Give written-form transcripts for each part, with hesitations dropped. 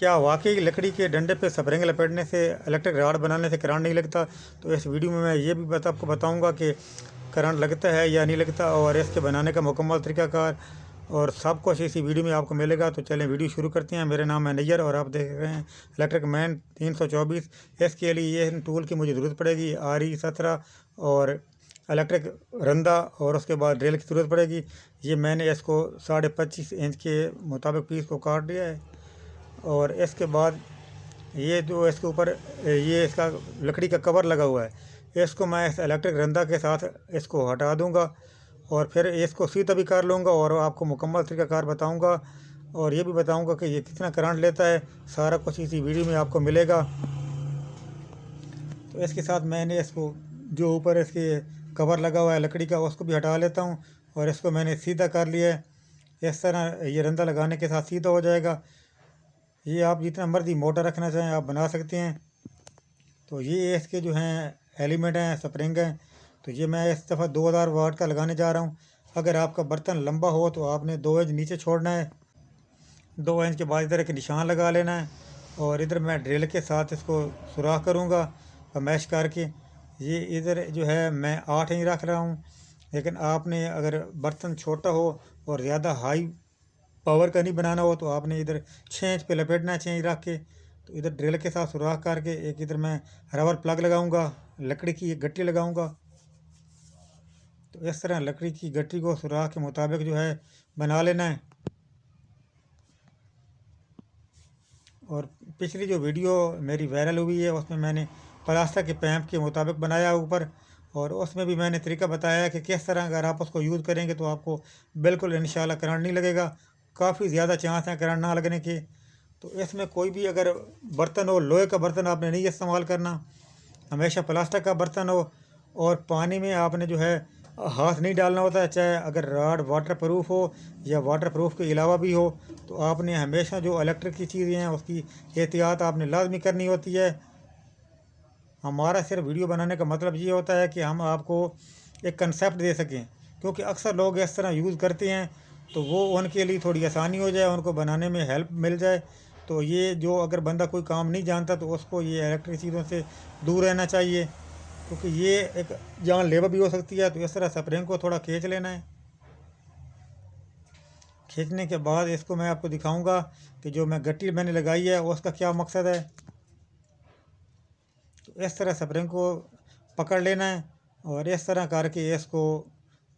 क्या वाकई लकड़ी के डंडे पे स्प्रिंग लपेटने से इलेक्ट्रिक रॉड बनाने से करंट नहीं लगता? तो इस वीडियो में मैं ये भी आपको बताऊंगा कि करंट लगता है या नहीं लगता, और इसके बनाने का मुकम्मल तरीकाकार और सब कुछ इसी वीडियो में आपको मिलेगा। तो चलें वीडियो शुरू करते हैं। मेरा नाम है नैयर और आप देख रहे हैं इलेक्ट्रिक मैन 324। इसके लिए ये टूल की मुझे ज़रूरत पड़ेगी RE17 और इलेक्ट्रिक रंदा, और उसके बाद ड्रिल की ज़रूरत पड़ेगी। ये मैंने इसको 25.5 इंच के मुताबिक पीस को काट दिया है। और इसके बाद ये जो इसके ऊपर ये इसका लकड़ी का कवर लगा हुआ है, इसको मैं इस इलेक्ट्रिक रंदा के साथ इसको हटा दूंगा और फिर इसको सीधा भी कर लूँगा और आपको मुकम्मल तरीकाकार बताऊंगा, और ये भी बताऊंगा कि ये कितना करंट लेता है। सारा कुछ इसी वीडियो में आपको मिलेगा। तो इसके साथ मैंने इसको जो ऊपर इसके कवर लगा हुआ है लकड़ी का, उसको भी हटा लेता हूँ और इसको मैंने सीधा कर लिया है। इस तरह ये रंदा लगाने के साथ सीधा हो जाएगा। ये आप जितना मर्जी मोटा रखना चाहें आप बना सकते हैं। तो ये इसके जो हैं एलिमेंट हैं, स्प्रिंग हैं। तो ये मैं इस दफ़ा 2000 वाट का लगाने जा रहा हूँ। अगर आपका बर्तन लंबा हो तो आपने 2 इंच नीचे छोड़ना है। 2 इंच के बाद इधर एक निशान लगा लेना है और इधर मैं ड्रिल के साथ इसको सुराख करूँगा और मैश करके। ये इधर जो है मैं 8 इंच रख रहा हूँ, लेकिन आपने अगर बर्तन छोटा हो और ज़्यादा हाई पावर का नहीं बनाना हो तो आपने इधर 6 इंच पे लपेटना है, 6 इंच रख के। तो इधर ड्रिल के साथ सुराख करके एक इधर मैं रबर प्लग लगाऊंगा, लकड़ी की एक गट्टी लगाऊंगा। तो इस तरह लकड़ी की गट्टी को सुराख के मुताबिक जो है बना लेना है। और पिछली जो वीडियो मेरी वायरल हुई है उसमें मैंने प्लास्टर के पैंप के मुताबिक बनाया ऊपर, और उसमें भी मैंने तरीका बताया है कि किस तरह अगर आप उसको यूज़ करेंगे तो आपको बिल्कुल इंशाल्लाह करंट नहीं लगेगा। काफ़ी ज़्यादा चांस है करंट ना लगने के। तो इसमें कोई भी अगर बर्तन हो, लोहे का बर्तन आपने नहीं इस्तेमाल करना, हमेशा प्लास्टिक का बर्तन हो, और पानी में आपने जो है हाथ नहीं डालना होता है। चाहे अगर रॉड वाटर प्रूफ हो या वाटर प्रूफ के अलावा भी हो, तो आपने हमेशा जो इलेक्ट्रिक की चीज़ें हैं उसकी एहतियात आपने लाजमी करनी होती है। हमारा सिर्फ वीडियो बनाने का मतलब ये होता है कि हम आपको एक कंसेप्ट दे सकें, क्योंकि अक्सर लोग इस तरह यूज़ करते हैं तो वो उनके लिए थोड़ी आसानी हो जाए, उनको बनाने में हेल्प मिल जाए। तो ये जो अगर बंदा कोई काम नहीं जानता तो उसको ये इलेक्ट्रिक चीज़ों से दूर रहना चाहिए, क्योंकि ये एक जानलेवा भी हो सकती है। तो इस तरह स्प्रिंग को थोड़ा खींच लेना है। खींचने के बाद इसको मैं आपको दिखाऊंगा कि जो मैं गट्टी मैंने लगाई है उसका क्या मकसद है। तो इस तरह स्प्रिंग को पकड़ लेना है और इस तरह करके इसको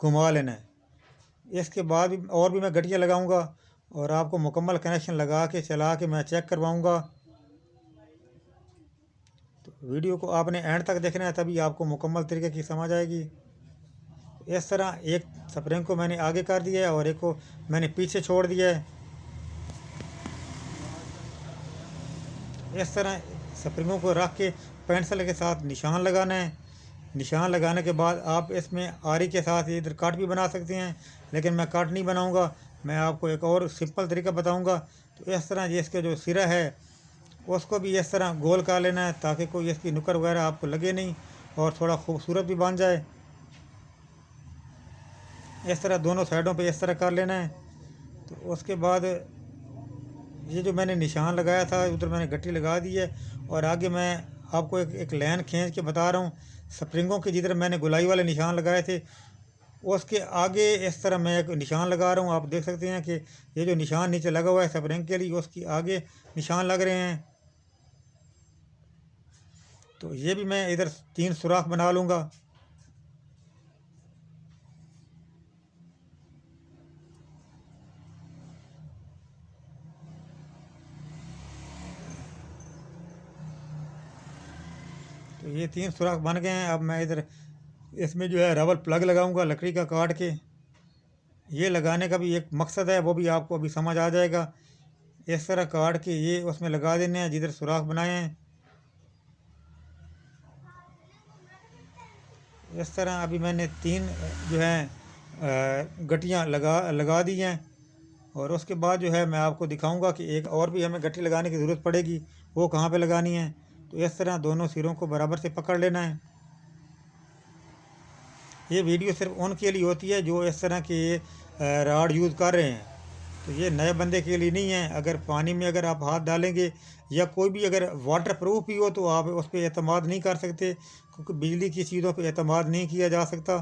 घुमा लेना है। इसके बाद भी और भी मैं गट्टियाँ लगाऊंगा और आपको मुकम्मल कनेक्शन लगा के चला के मैं चेक करवाऊंगा। तो वीडियो को आपने एंड तक देखना है, तभी आपको मुकम्मल तरीके की समझ आएगी। इस तरह एक स्प्रिंग को मैंने आगे कर दिया है और एक को मैंने पीछे छोड़ दिया है। इस तरह स्प्रिंगों को रख के पेंसिल के साथ निशान लगाना है। निशान लगाने के बाद आप इसमें आरी के साथ इधर काट भी बना सकते हैं, लेकिन मैं काट नहीं बनाऊंगा। मैं आपको एक और सिंपल तरीका बताऊंगा। तो इस तरह ये इसके जो सिरा है उसको भी इस तरह गोल कर लेना है, ताकि कोई इसकी नुकर वगैरह आपको लगे नहीं और थोड़ा खूबसूरत भी बन जाए। इस तरह दोनों साइडों पे इस तरह कर लेना है। तो उसके बाद ये जो मैंने निशान लगाया था उधर मैंने गट्टी लगा दी है, और आगे मैं आपको एक लाइन खींच के बता रहा हूँ। स्प्रिंगों के जिधर मैंने गुलाई वाले निशान लगाए थे उसके आगे इस तरह मैं एक निशान लगा रहा हूँ। आप देख सकते हैं कि ये जो निशान नीचे लगा हुआ है स्प्रिंग के लिए, उसकी आगे निशान लग रहे हैं। तो ये भी मैं इधर 3 सुराख बना लूँगा। तो ये 3 सुराख बन गए हैं। अब मैं इधर इसमें जो है रबर प्लग लगाऊंगा लकड़ी का काट के। ये लगाने का भी एक मकसद है, वो भी आपको अभी समझ आ जाएगा। इस तरह काट के ये उसमें लगा देने हैं जिधर सुराख बनाए हैं। इस तरह अभी मैंने 3 जो है गट्टियाँ लगा दी हैं, और उसके बाद जो है मैं आपको दिखाऊंगा कि एक और भी हमें गट्टी लगाने की ज़रूरत पड़ेगी, वो कहाँ पे लगानी है। तो इस तरह दोनों सिरों को बराबर से पकड़ लेना है। ये वीडियो सिर्फ उनके लिए होती है जो इस तरह के रॉड यूज़ कर रहे हैं। तो ये नए बंदे के लिए नहीं है। अगर पानी में अगर आप हाथ डालेंगे या कोई भी अगर वाटर प्रूफ भी हो तो आप उस पे एतमाद नहीं कर सकते, क्योंकि बिजली की चीज़ों पे एतमाद नहीं किया जा सकता।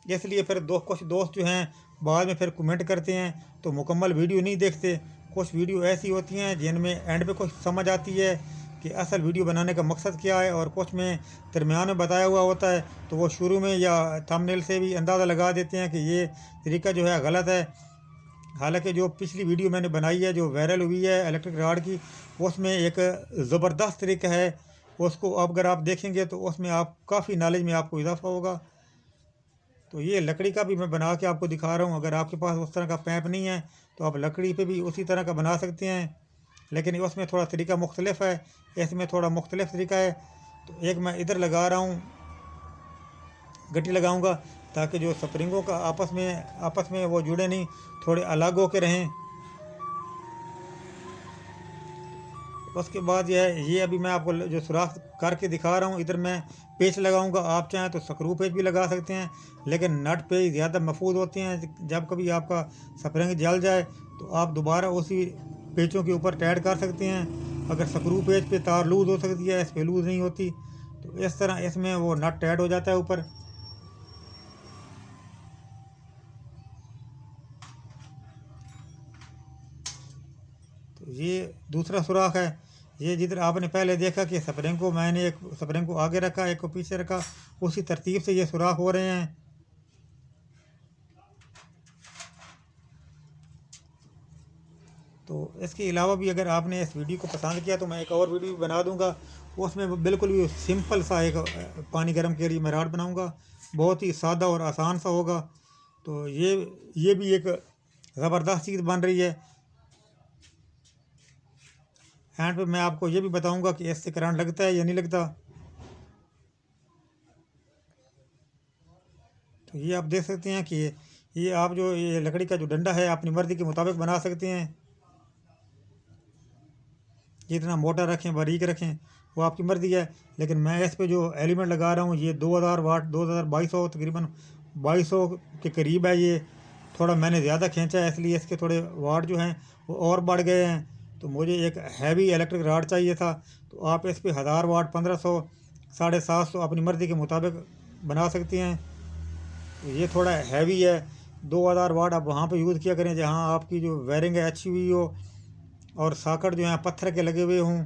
इसलिए फिर कुछ दोस्त जो हैं बाद में फिर कमेंट करते हैं तो मुकम्मल वीडियो नहीं देखते। कुछ वीडियो ऐसी होती हैं जिनमें एंड पे कुछ समझ आती है कि असल वीडियो बनाने का मकसद क्या है, और कुछ में दरमियान में बताया हुआ होता है, तो वो शुरू में या थंबनेल से भी अंदाज़ा लगा देते हैं कि ये तरीका जो है गलत है। हालांकि जो पिछली वीडियो मैंने बनाई है जो वायरल हुई है इलेक्ट्रिक रॉड की, उसमें एक ज़बरदस्त तरीका है। उसको अब अगर आप देखेंगे तो उसमें आप काफ़ी नॉलेज में आपको इजाफा होगा। तो ये लकड़ी का भी मैं बना के आपको दिखा रहा हूँ। अगर आपके पास उस तरह का पैप नहीं है तो आप लकड़ी पे भी उसी तरह का बना सकते हैं, लेकिन उसमें थोड़ा तरीका मुख्तलिफ है, इसमें थोड़ा मुख्तलिफ तरीका है। तो एक मैं इधर लगा रहा हूँ, गट्टी लगाऊंगा ताकि जो स्प्रिंगों का आपस में वो जुड़े नहीं, थोड़े अलग होके रहें। उसके बाद ये अभी मैं आपको जो सुराख करके दिखा रहा हूँ, इधर मैं पेच लगाऊंगा। आप चाहें तो स्क्रू पेच भी लगा सकते हैं, लेकिन नट पेच ज़्यादा महफूज होते हैं। जब कभी आपका स्प्रिंग जल जाए तो आप दोबारा उसी पेचों के ऊपर टाइट कर सकते हैं। अगर स्क्रू पेच पे तार लूज़ हो सकती है, इस पे लूज़ नहीं होती, तो इस तरह इसमें वो नट टाइट हो जाता है ऊपर। तो ये दूसरा सुराख है। ये जिधर आपने पहले देखा कि स्प्रिंग को मैंने एक स्प्रिंग को आगे रखा, एक को पीछे रखा, उसी तरतीब से ये सुराख हो रहे हैं। तो इसके अलावा भी अगर आपने इस वीडियो को पसंद किया तो मैं एक और वीडियो भी बना दूंगा। उसमें बिल्कुल भी सिंपल सा एक पानी गर्म के लिए मैं राड बनाऊंगा, बहुत ही सादा और आसान सा होगा। तो ये भी एक ज़बरदस्त चीज़ बन रही है। एंड पे मैं आपको ये भी बताऊंगा कि इससे करंट लगता है या नहीं लगता। तो ये आप देख सकते हैं कि ये आप जो ये लकड़ी का जो डंडा है अपनी मर्ज़ी के मुताबिक बना सकते हैं। जितना मोटा रखें बारीक रखें वो आपकी मर्ज़ी है। लेकिन मैं इस पे जो एलिमेंट लगा रहा हूँ ये 2000 वाट 2200 तकरीबन 2200 के करीब है। ये थोड़ा मैंने ज़्यादा खींचा है, इसलिए इसके थोड़े वाट जो हैं वो और बढ़ गए हैं। तो मुझे एक हैवी इलेक्ट्रिक रॉड चाहिए था, तो आप इस पे 1000 वाट 1500 750 अपनी मर्ज़ी के मुताबिक बना सकते हैं। तो ये थोड़ा हैवी है। 2000 वाट आप वहाँ पे यूज़ किया करें जहाँ आपकी जो वायरिंग है अच्छी हुई हो और सॉकेट जो है पत्थर के लगे हुए हों।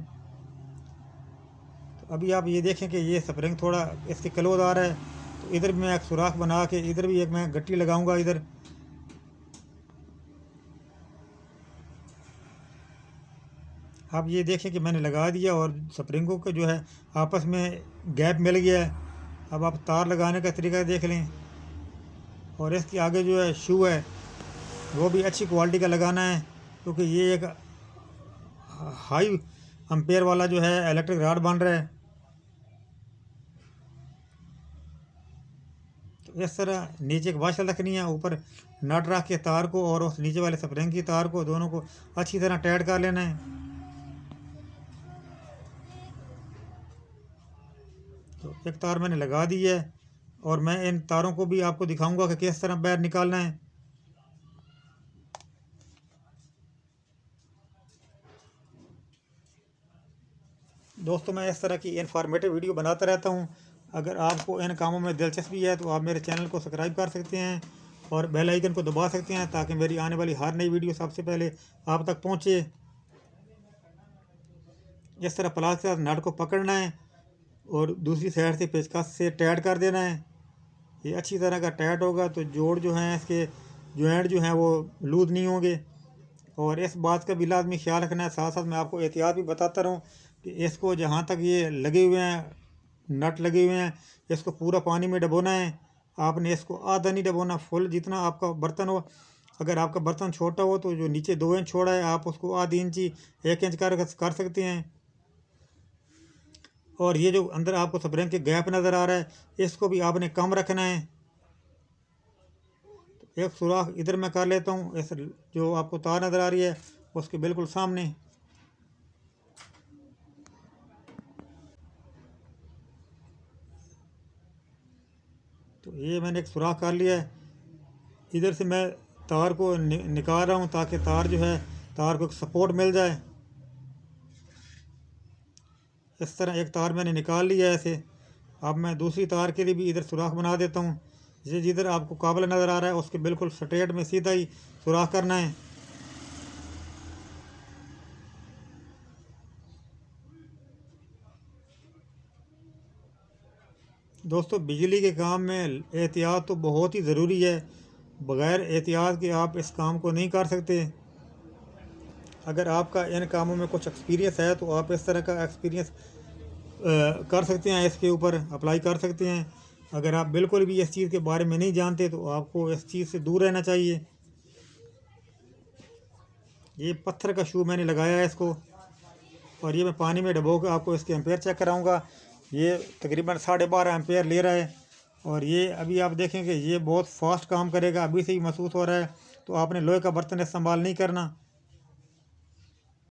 तो अभी आप ये देखें कि ये स्प्रिंग थोड़ा इसके क्लोज आ रहा है, तो इधर भी मैं एक सुराख बना के इधर भी एक मैं गट्टी लगाऊंगा इधर। आप ये देखें कि मैंने लगा दिया और स्प्रिंगों का जो है आपस में गैप मिल गया है। अब आप तार लगाने का तरीका देख लें, और इसके आगे जो है शू है वो भी अच्छी क्वालिटी का लगाना है, क्योंकि ये एक हाई एम्पेयर वाला जो है इलेक्ट्रिक रॉड बन रहा है। तो इस तरह नीचे एक वाशल रखनी है, ऊपर नट रख के तार को और उस नीचे वाले स्प्रिंग की तार को दोनों को अच्छी तरह टाइट कर लेना है। तो एक तार मैंने लगा दी है, और मैं इन तारों को भी आपको दिखाऊंगा कि किस तरह बाहर निकालना है। दोस्तों मैं इस तरह की इन्फॉर्मेटिव वीडियो बनाता रहता हूँ। अगर आपको इन कामों में दिलचस्पी है तो आप मेरे चैनल को सब्सक्राइब कर सकते हैं और बेल आइकन को दबा सकते हैं, ताकि मेरी आने वाली हर नई वीडियो सबसे पहले आप तक पहुँचे। इस तरह प्लास के साथ नट को पकड़ना है और दूसरी साइड से पेचकस से टाइट कर देना है। ये अच्छी तरह का टाइट होगा तो जोड़ जो हैं इसके जॉइंट जो हैं वो लूज नहीं होंगे। और इस बात का भी लाजमी ख्याल रखना है, साथ साथ मैं आपको एहतियात भी बताता रहूँ कि इसको जहाँ तक ये लगे हुए हैं नट लगे हुए हैं इसको पूरा पानी में डबोना है। आपने इसको आधा नहीं डबोना, फुल जितना आपका बर्तन हो। अगर आपका बर्तन छोटा हो तो जो नीचे 2 इंच छोड़ा है आप उसको आधी इंची 1 इंच कर सकते हैं। और ये जो अंदर आपको स्प्रिंग के गैप नज़र आ रहा है इसको भी आपने कम रखना है। तो एक सुराख इधर मैं कर लेता हूँ, इस जो आपको तार नज़र आ रही है उसके बिल्कुल सामने। तो ये मैंने एक सुराख कर लिया है। इधर से मैं तार को निकाल रहा हूँ ताकि तार जो है तार को एक सपोर्ट मिल जाए। इस तरह एक तार मैंने निकाल लिया है ऐसे। अब मैं दूसरी तार के लिए भी इधर सुराख बना देता हूँ। ये जिधर आपको काबला नज़र आ रहा है उसके बिल्कुल स्ट्रेट में सीधा ही सुराख करना है। दोस्तों बिजली के काम में एहतियात तो बहुत ही ज़रूरी है। बग़ैर एहतियात के आप इस काम को नहीं कर सकते। अगर आपका इन कामों में कुछ एक्सपीरियंस है तो आप इस तरह का एक्सपीरियंस कर सकते हैं, इसके ऊपर अप्लाई कर सकते हैं। अगर आप बिल्कुल भी इस चीज़ के बारे में नहीं जानते तो आपको इस चीज़ से दूर रहना चाहिए। ये पत्थर का शू मैंने लगाया है इसको, और ये मैं पानी में डबो के आपको इसके एम्पेयर चेक कराऊंगा। ये तकरीबन 12.5 एम्पेयर ले रहा है, और ये अभी आप देखेंगे ये बहुत फास्ट काम करेगा। अभी से ही महसूस हो रहा है। तो आपने लोहे का बर्तन इस्तेमाल नहीं करना।